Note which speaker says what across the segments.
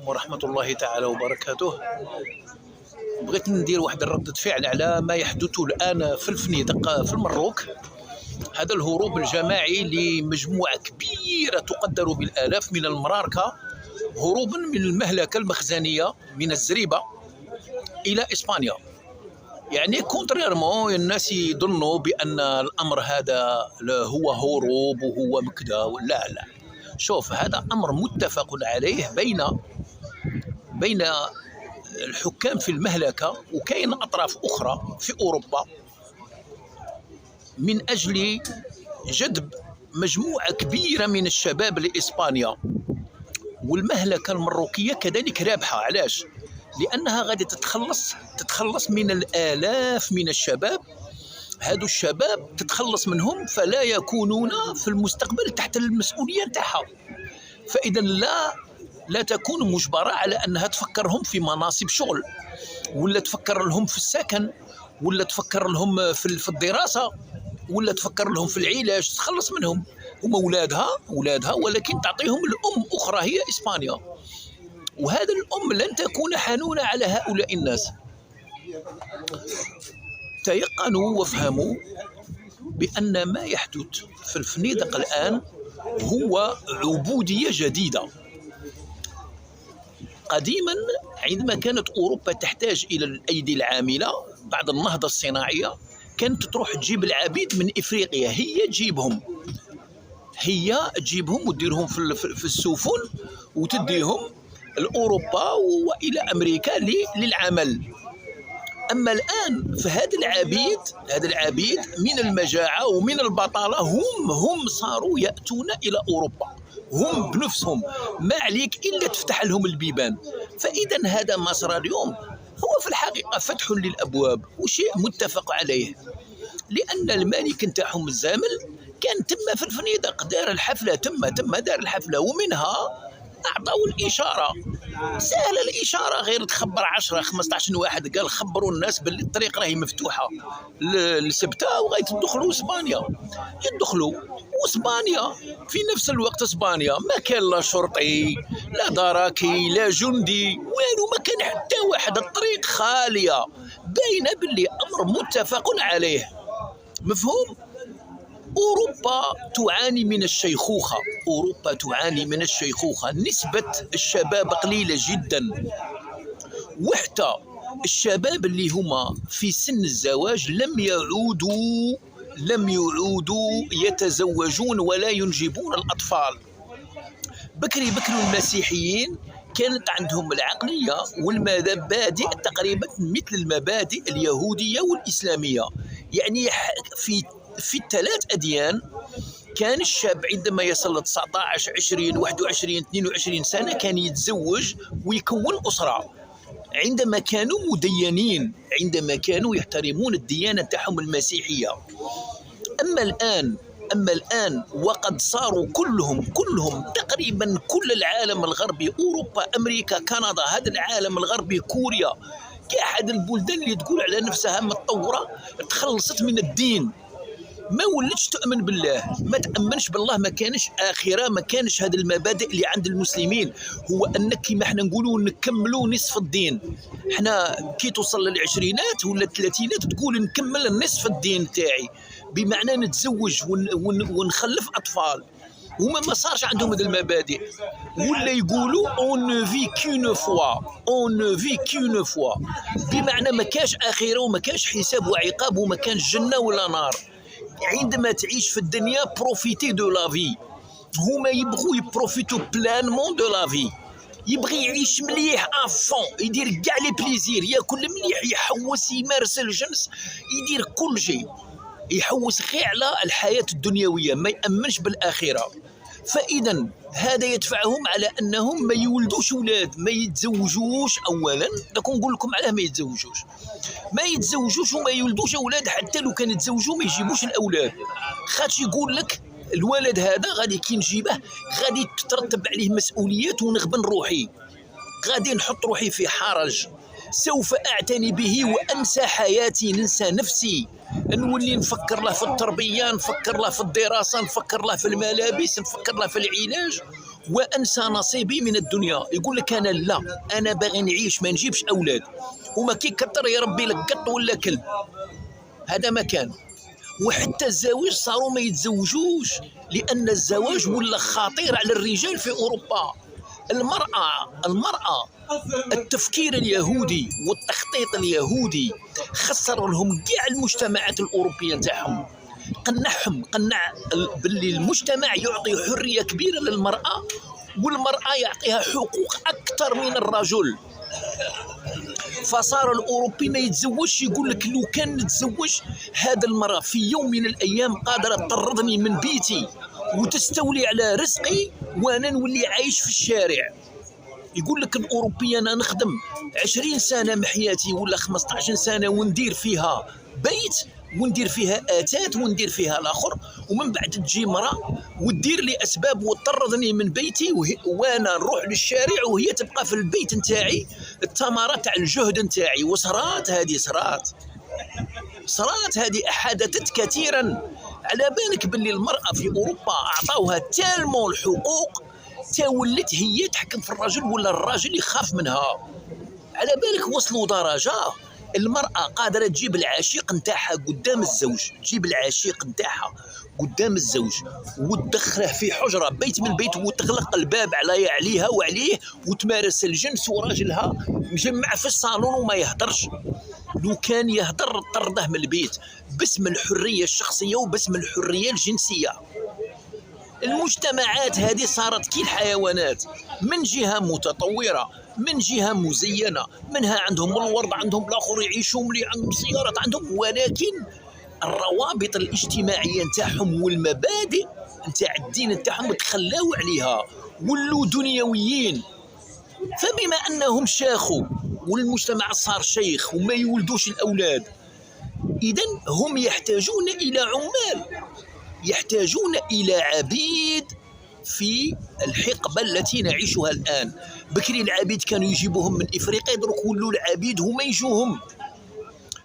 Speaker 1: ورحمة الله تعالى وبركاته. بغيت ندير واحد ردة فعل على ما يحدث الآن في الفنيدق في المروك. هذا الهروب الجماعي لمجموعة كبيرة تقدر بالآلاف من المراركة هروبا من المهلكة المخزنية من الزريبة إلى إسبانيا. يعني كونتريرمون الناس يظنوا بأن الأمر هذا هو هروب وهو مكدا، لا، شوف، هذا أمر متفق عليه بين الحكام في المهلكة وكاين أطراف أخرى في أوروبا من أجل جذب مجموعة كبيرة من الشباب لإسبانيا. والمهلكة المروكية كذلك رابحة. علاش؟ لأنها غادي تتخلص من الآلاف من الشباب. هادو الشباب تتخلص منهم فلا يكونون في المستقبل تحت المسؤولية نتاعها، فإذا لا تكون مجبرة على أنها تفكرهم في مناصب شغل، ولا تفكر لهم في السكن، ولا تفكر لهم في الدراسة، ولا تفكر لهم في العلاج. تخلص منهم، هم أولادها، ولكن تعطيهم الأم أخرى هي إسبانيا. وهذا الأم لن تكون حنونة على هؤلاء الناس. تيقنوا وافهموا بأن ما يحدث في الفنيدق الآن هو عبودية جديدة. قديما عندما كانت أوروبا تحتاج إلى الأيدي العاملة بعد النهضة الصناعية، كانت تروح تجيب العبيد من إفريقيا، هي تجيبهم وتديرهم في السفن وتديهم لأوروبا وإلى أمريكا للعمل. أما الآن فهذا العبيد من المجاعة ومن البطالة هم صاروا يأتون إلى أوروبا، هم بنفسهم، ما عليك إلا تفتح لهم البيبان. فإذا هذا ما صار اليوم هو في الحقيقة فتح للأبواب وشيء متفق عليه، لأن الملك نتاعهم الزامل كان تم في الفنيدق، دار الحفلة دار الحفلة، ومنها أعطوا الإشارة. سهل الإشارة، غير تخبر 10-15 واحد، قال خبروا الناس باللي الطريق راهي مفتوحة لسبتة وغيتدخلوا إسبانيا. يدخلوا، وإسبانيا في نفس الوقت إسبانيا ما كان لا شرطي لا دراكي لا جندي والو، ما كان حتى واحد، الطريق خالية، باينة باللي أمر متفق عليه. مفهوم؟ أوروبا تعاني من الشيخوخة، نسبة الشباب قليلة جدا، وحتى الشباب اللي هما في سن الزواج لم يعودوا يتزوجون ولا ينجبون الأطفال. بكري المسيحيين كانت عندهم العقلية والمبادئ تقريبا مثل المبادئ اليهودية والإسلامية. يعني في الثلاث أديان كان الشاب عندما يصل 19 20 21 22 سنة كان يتزوج ويكون أسرة، عندما كانوا مدينين، عندما كانوا يحترمون الديانة تاعهم المسيحية. أما الآن وقد صاروا كلهم تقريبا كل العالم الغربي، أوروبا، أمريكا، كندا، هذا العالم الغربي، كوريا، كأحد البلدان اللي تقول على نفسها متطورة تخلصت من الدين، ما ولتش تؤمن بالله، ما تأمنش بالله، ما كانش آخرة، ما كانش هذه المبادئ اللي عند المسلمين. هو أنك كما احنا نقولوا نكملوا نصف الدين. احنا كي توصل للعشرينات ولا الثلاثينات تقول نكمل النصف الدين تاعي، بمعنى نتزوج ونخلف أطفال. هما ما صارش عندهم هذه المبادئ، ولا يقولوا on ne vit qu'une fois، بمعنى ما كاش آخرة وما كاش حساب وعقاب وما كانش جنة ولا نار. عندما تعيش في الدنيا بروفيتي دو لا في، هما يبغوا يبروفيتو بلانمون دو لا في، يبغي يعيش مليح افون، يدير كاع لي بليزير، ياكل مليح، يحوس، يمارس الجنس، يدير كل شيء، يحوس غير على الحياة الدنيوية، ما يأمنش بالآخرة. فإذا هذا يدفعهم على أنهم ما يولدوش أولاد، ما يتزوجوش. أولا داك نقول لكم علاه ما يتزوجوش وما يولدوش أولاد، حتى لو كان يتزوجوا ما يجيبوش الأولاد، خاطش يقول لك الولد هذا غادي كي نجيبه غادي تترتب عليه مسؤوليات ونغبن روحي، غادي نحط روحي في حرج، سوف أعتني به وأنسى حياتي، ننسى نفسي، نولي نفكر له في التربية، نفكر له في الدراسة، نفكر له في الملابس، نفكر له في العلاج، وانسى نصيبي من الدنيا. يقول لك انا لا، انا باغي نعيش ما نجيبش اولاد، وما كي كتر يربي لك قط ولا كلب، هذا ما كان. وحتى الزواج صاروا ما يتزوجوش، لان الزواج ولا خطير على الرجال في اوروبا. المرأة التفكير اليهودي والتخطيط اليهودي خسر لهم كاع المجتمعات الأوروبية نتاعهم، قنع باللي المجتمع يعطي حرية كبيرة للمرأة، والمرأة يعطيها حقوق أكثر من الرجل. فصار الأوروبي ما يتزوجش، يقول لك لو كان نتزوج هذا المرأة في يوم من الأيام قادرة تطردني من بيتي وتستولي على رزقي وانا نولي عايش في الشارع. يقول لك الأوروبي أنا نخدم 20 سنة من حياتي ولا 15 سنة وندير فيها بيت وندير فيها آتات وندير فيها الآخر، ومن بعد تجي مرأة ودير لي أسباب وتطردني من بيتي وأنا نروح للشارع وهي تبقى في البيت نتاعي، الثمرة تاع الجهد نتاعي. وصرات هذه صرات هذه أحدثت كثيرا. على بالك باللي المرأة في أوروبا أعطوها تالمون الحقوق تا ولت هي تحكم في الرجل ولا الراجل يخاف منها. على بالك وصلوا درجة المرأة قادرة تجيب العشيق نتاعها قدام الزوج، تجيب العشيق نتاعها قدام الزوج وتدخله في حجرة بيت من البيت وتغلق الباب عليها وعليه وتمارس الجنس وراجلها مجمع في الصالون وما يهدرش. لو كان يهدر طرده من البيت باسم الحرية الشخصية وباسم الحرية الجنسية. المجتمعات هذه صارت كي الحيوانات، من جهة متطورة، من جهة مزينة، منها عندهم الورد، عندهم الآخر يعيشوا ملي عندهم سيارات عندهم، ولكن الروابط الاجتماعية نتاعهم والمبادئ نتاع الدين نتاعهم تخلاو عليها، ولوا دنيويين. فبما أنهم شاخوا والمجتمع صار شيخ وما يولدوش الأولاد، إذن هم يحتاجون إلى عمال، يحتاجون إلى عبيد في الحقبة التي نعيشها الآن. بكري العبيد كانوا يجيبوهم من إفريقيا، درك ولوا العبيد هما يجوهم.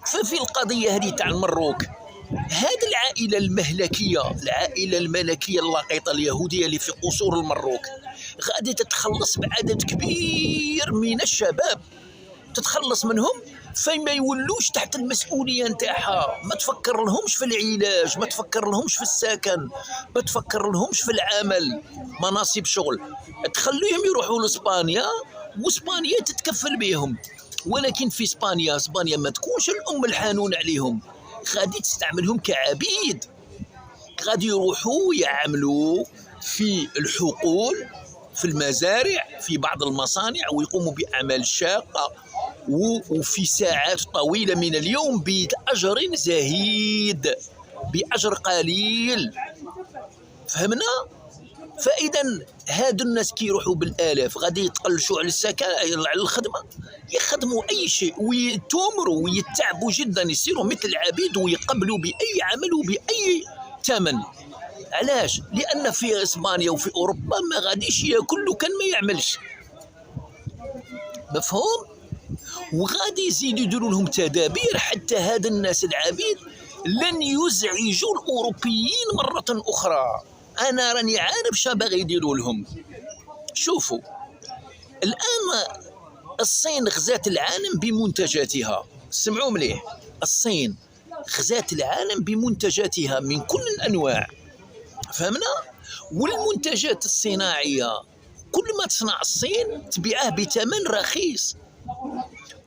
Speaker 1: ففي القضية هذه تاع المروك، هذه العائلة المهلكية، العائلة الملكية اللقيطة اليهودية اللي في قصور المروك غادي تتخلص بعدد كبير من الشباب، تتخلص منهم فما يولوش تحت المسؤولية نتاعها. ما تفكر لهمش في العلاج، ما تفكر لهمش في السكن، ما تفكر لهمش في العمل، مناصب شغل، تخليهم يروحوا لإسبانيا وإسبانيا تتكفل بهم. ولكن في إسبانيا ما تكونش الأم الحانون عليهم، غادي تستعملهم كعبيد، غادي يروحوا يعملوا في الحقول، في المزارع، في بعض المصانع، ويقوموا بأعمال شاقة وفي ساعات طويلة من اليوم بأجر زهيد، بأجر قليل. فهمنا؟ فإذا هادو الناس كي يروحوا بالآلاف غادي يتقلشوا على السكن، على الخدمة، يخدموا أي شيء ويتومروا ويتعبوا جدا، يصيروا مثل العبيد ويقبلوا بأي عمل وبأي ثمن. علاش؟ لأن في إسبانيا وفي أوروبا ما غاديش ياكل لو كان ما يعملش. مفهوم؟ وغادي يزيدوا يديروا لهم تدابير حتى هاد الناس العبيد لن يزعجوا الأوروبيين مرة أخرى. أنا راني عارف شا باغي يديروا لهم. شوفوا الآن الصين غزات العالم بمنتجاتها، سمعوا مليح، الصين غزات العالم بمنتجاتها من كل الأنواع، فهمنا؟ والمنتجات الصناعية كل ما تصنع الصين تبيعه بثمن رخيص.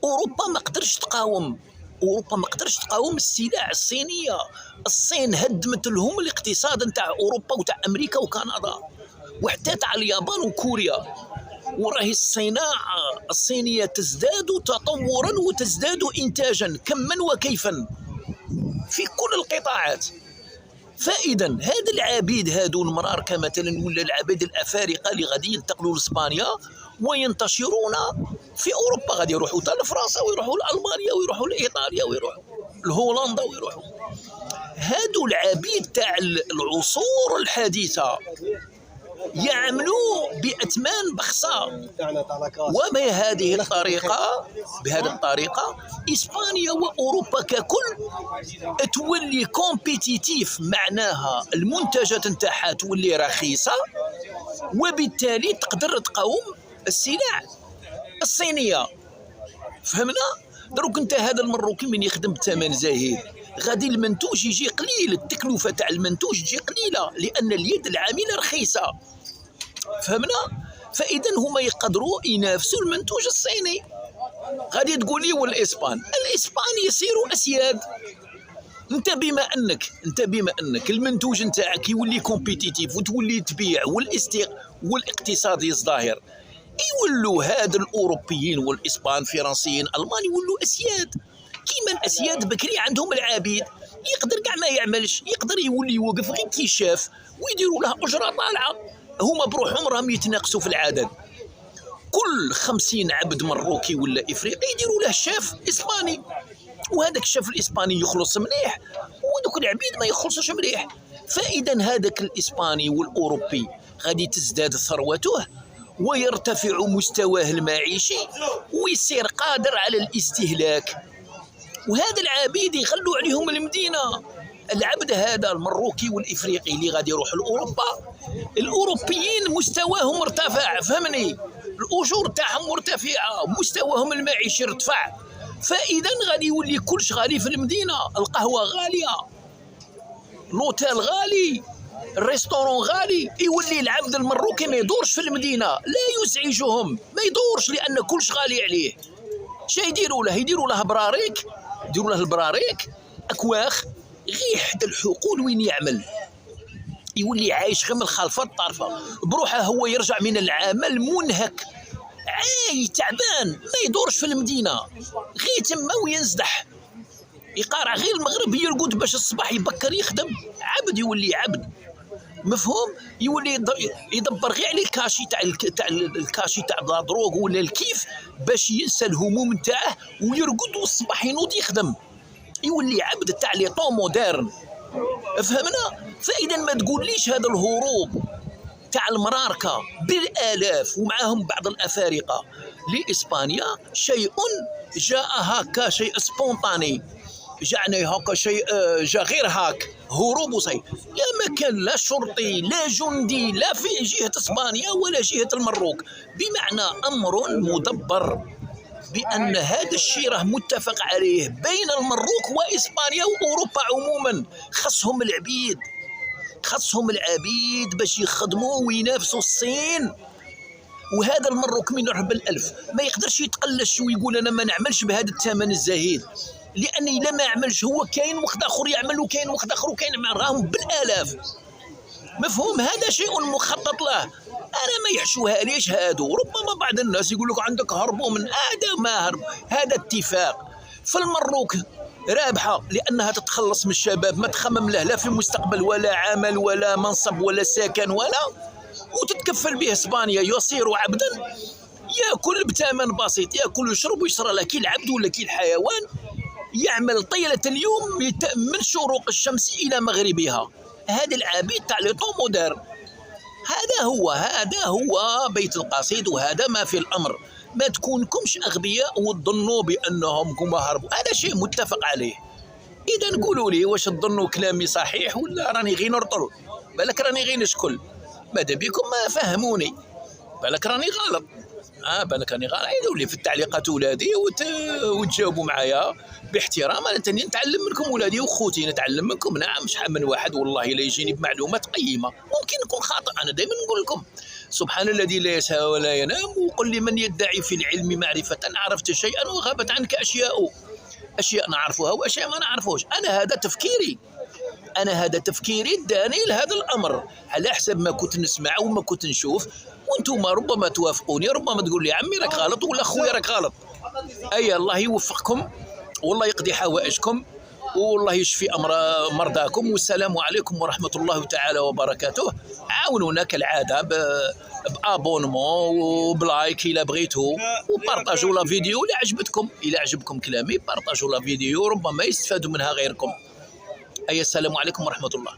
Speaker 1: أوروبا ما قدرش تقاوم، أوروبا ما قدرش تقاوم السلع الصينية. الصين هدمت لهم الاقتصاد نتاع أوروبا وتاع أمريكا وكندا وحتى تاع اليابان وكوريا. وراهي الصناعة الصينية تزداد تطورا وتزداد إنتاجا كما وكيفا في كل القطاعات. فإذا هاد العبيد هادو المرار كمثلا ولا العبيد الأفارقة اللي غادي ينتقلوا لإسبانيا وينتشرون في أوروبا، غادي يروحوا حتى لفرنسا ويروحوا لألمانيا ويروحوا لإيطاليا ويروحوا لهولندا ويروحوا. هادو العبيد تاع العصور الحديثة يعملوا بأثمان بخسة، وبهذه الطريقة إسبانيا وأوروبا ككل تولي كومبيتيتيف، معناها المنتجات نتاعها تولي رخيصة وبالتالي تقدر تقاوم السلع الصينية. فهمنا؟ دروك انت هذا المروكي من يخدم بثمن زهيد غادي المنتوج يجي قليل، التكلفة تاع المنتوج تجي قليلة لأن اليد العاملة رخيصة. فهمنا؟ فإذا هما يقدروا ينافسوا المنتوج الصيني. غادي تقول لي والإسبان يصيروا أسياد. انت بما انك المنتوج نتاعك يولي كومبيتيتيف وتولي تبيع والاقتصاد يزدهر، يولوا هاد الاوروبيين والاسبان الفرنسيين الالمان يولوا اسياد. كيما الاسياد بكري عندهم العبيد، يقدر كاع ما يعملش، يقدر يولي يوقف غير كي شاف ويديروا له اجره طالعه. هما بروحهم راهم يتناقصوا في العدد، كل 50 عبد مروكي ولا افريقي يديروا له شاف اسباني، وهذاك الشاف الاسباني يخلص مليح ودوك العبيد ما يخلصوش مليح. فاذا هذاك الاسباني والاوروبي غادي تزداد ثروته ويرتفع مستواه المعيشي ويصير قادر على الاستهلاك، وهذا العبيد يغلوا عليهم المدينه. العبد هذا المروكي والافريقي اللي غادي يروح لاوروبا، الاوروبيين مستواهم ارتفع، فهمني؟ الاجور تاعهم مرتفعه، مستواهم المعيشي ارتفع، فاذا غادي يولي كلش غالي في المدينه. القهوه غاليه، لوتيل غالي، الريستورون غالي. يولي العبد المروكي ما يدورش في المدينه، لا يزعجهم، ما يدورش لان كلش غالي عليه. شا يديروا له؟ يديروا له البراريك اكواخ غير حدا الحقول وين يعمل، يولي عايش غير من الخلفه الطرفه بروحه، هو يرجع من العمل منهك تعبان، ما يدورش في المدينه، غير تما وينزدح يقارع غير المغرب يرقد باش الصباح يبكر يخدم. عبد يولي عبد، مفهوم؟ يولي يدبر غير على الكاشي تاع لا دروغ ولا الكيف باش ينسى الهموم نتاعه ويرقد والصباح ينوض يخدم، يولي عبد تاع لي طون مودرن. فهمنا؟ فاذا ما تقوليش هذا الهروب تاع المراركه بالالاف ومعهم بعض الافارقه لاسبانيا شيء جاء هكا، شيء سبونطاني، جاءنا هكا شيء جاء غير هاك هروب وصي. لا ما كان لا شرطي لا جندي لا في جهه اسبانيا ولا جهه المروك، بمعنى امر مدبر بان هذا الشيء راه متفق عليه بين المروك واسبانيا واوروبا عموما. خصهم العبيد باش يخدموا وينافسوا الصين. وهذا المروك من يروح بالالف ما يقدرش يتقلش ويقول انا ما نعملش بهذا الثمن الزهيد، لان الا ما عملش هو كاين واحد اخر يعمل وكاين واحد اخر وكاين راهم بالالاف. مفهوم؟ هذا شيء مخطط له. انا ما يحشوها ليش هادو. ربما بعض الناس يقول لك عندك هربوا من هذا، ما هرب، هذا اتفاق. فالمروك رابحه لانها تتخلص من الشباب ما تخمم له لا في المستقبل ولا عمل ولا منصب ولا سكن ولا، وتتكفل به اسبانيا يصير عبدا ياكل بثمن بسيط، ياكل ويشرب ويشرى له كي العبد ولا كي الحيوان، يعمل طيله اليوم من شروق الشمس الى مغربها. هذا العبيد تاع لي طون مودرن. هذا هو بيت القصيد، وهذا ما في الامر. ما تكونكمش اغبياء وتظنوا بانهم كما هربوا، هذا شيء متفق عليه. اذا قولوا لي واش تظنوا كلامي صحيح ولا راني غير نرطل؟ بالك راني غير نشكل، ماذا بكم ما فهموني، بالك راني غلط. بالك راني غلط. عيدوا لي في التعليقات ولادي وتجاوبوا معايا باحترام. انا تاني نتعلم منكم ولادي وخوتي، نتعلم منكم. نعم شحال من واحد والله لا يجيني بمعلومات قيمه، ممكن نكون خاطئ. انا دائما نقول لكم سبحان الذي لا يسهى ولا ينام، وقل لمن يدعي في العلم معرفة عرفت شيئا وغابت عنك أشياء نعرفها وأشياء ما نعرفوش. أنا هذا تفكيري اداني لهذا الأمر على حسب ما كنت نسمع وما كنت نشوف، وانتم ربما توافقوني، ربما تقول لي عمي راك غلط ولا خويا راك غلط. الله يوفقكم والله يقضي حوائجكم والله يشفي مرضاكم، والسلام عليكم ورحمة الله تعالى وبركاته. عاونونا كالعادة بابونمون وبلايك إلا بغيتو، وبارطاجوا لا فيديو إلا عجبكم كلامي، بارطاجوا لا فيديو ربما يستفادوا منها غيركم. السلام عليكم ورحمة الله.